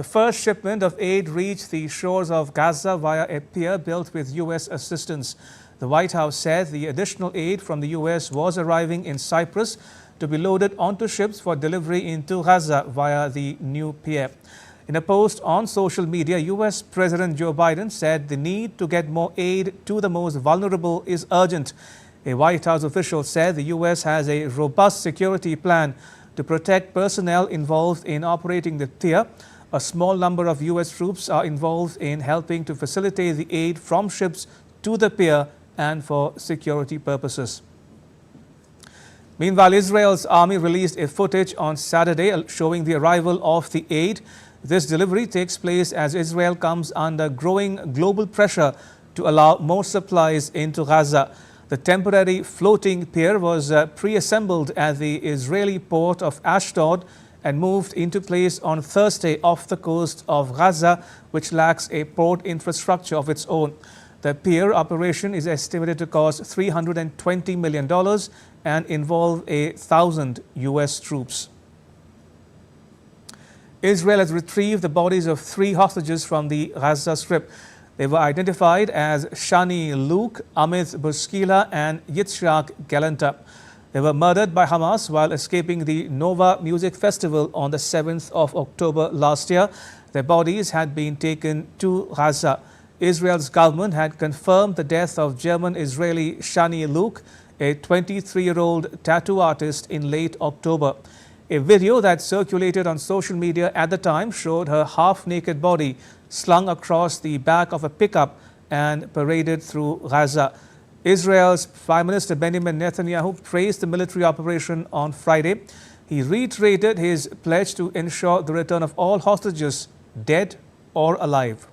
The first shipment of aid reached the shores of Gaza via a pier built with U.S. assistance. The White House said the additional aid from the U.S. was arriving in Cyprus to be loaded onto ships for delivery into Gaza via the new pier. In a post on social media, U.S. President Joe Biden said the need to get more aid to the most vulnerable is urgent. A White House official said the U.S. has a robust security plan to protect personnel involved in operating the pier. A small number of U.S. troops are involved in helping to facilitate the aid from ships to the pier and for security purposes. Meanwhile, Israel's army released a footage on Saturday showing the arrival of the aid. This delivery takes place as Israel comes under growing global pressure to allow more supplies into Gaza. The temporary floating pier was pre-assembled at the Israeli port of Ashdod and moved into place on Thursday off the coast of Gaza, which lacks a port infrastructure of its own. The pier operation is estimated to cost $320 million and involve 1,000 U.S. troops. Israel has retrieved the bodies of 3 hostages from the Gaza Strip. They were identified as Shani Luke, Amit Buskila and Yitzhak Galanta. They were murdered by Hamas while escaping the Nova Music Festival on the 7th of October last year. Their bodies had been taken to Gaza. Israel's government had confirmed the death of German-Israeli Shani Luke, a 23-year-old tattoo artist, in late October. A video that circulated on social media at the time showed her half-naked body slung across the back of a pickup and paraded through Gaza. Israel's Prime Minister Benjamin Netanyahu praised the military operation on Friday. He reiterated his pledge to ensure the return of all hostages, dead or alive.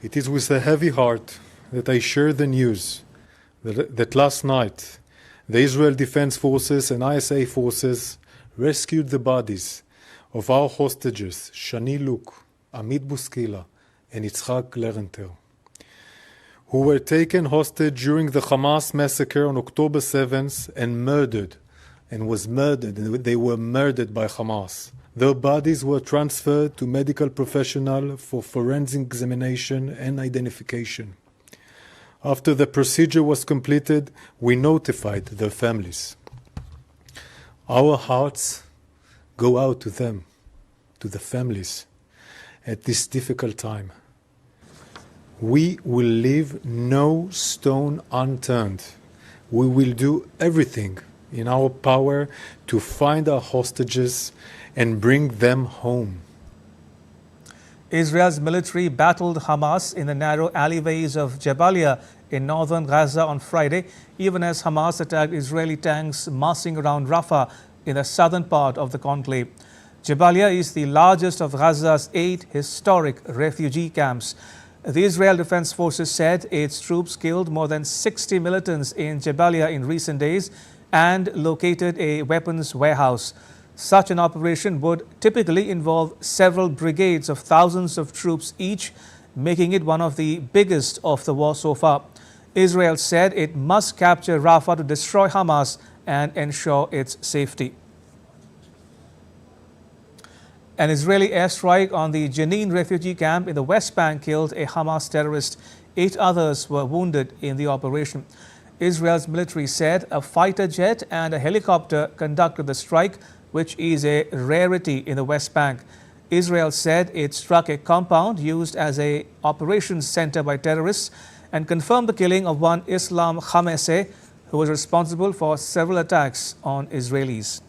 It is with a heavy heart that I share the news that last night the Israel Defense Forces and ISA forces rescued the bodies of our hostages, Shani Luke, Amit Buskila, and Yitzhak Galanta, who were taken hostage during the Hamas massacre on October 7th and they were murdered by Hamas. Their bodies were transferred to medical professionals for forensic examination and identification. After the procedure was completed, we notified their families. Our hearts go out to them, to the families, at this difficult time. We will leave no stone unturned. We will do everything in our power to find our hostages and bring them home. Israel's military battled Hamas in the narrow alleyways of Jabalia in northern Gaza on Friday, even as Hamas attacked Israeli tanks massing around Rafah in the southern part of the conclave. Jabalia is the largest of Gaza's 8 historic refugee camps. The Israel Defense Forces said its troops killed more than 60 militants in Jabalia in recent days and located a weapons warehouse. Such an operation would typically involve several brigades of thousands of troops each, making it one of the biggest of the war so far. Israel said it must capture Rafah to destroy Hamas and ensure its safety. An Israeli airstrike on the Jenin refugee camp in the West Bank killed a Hamas terrorist. 8 others were wounded in the operation. Israel's military said a fighter jet and a helicopter conducted the strike, which is a rarity in the West Bank. Israel said it struck a compound used as an operations center by terrorists and confirmed the killing of one Islam Khamesseh, who was responsible for several attacks on Israelis.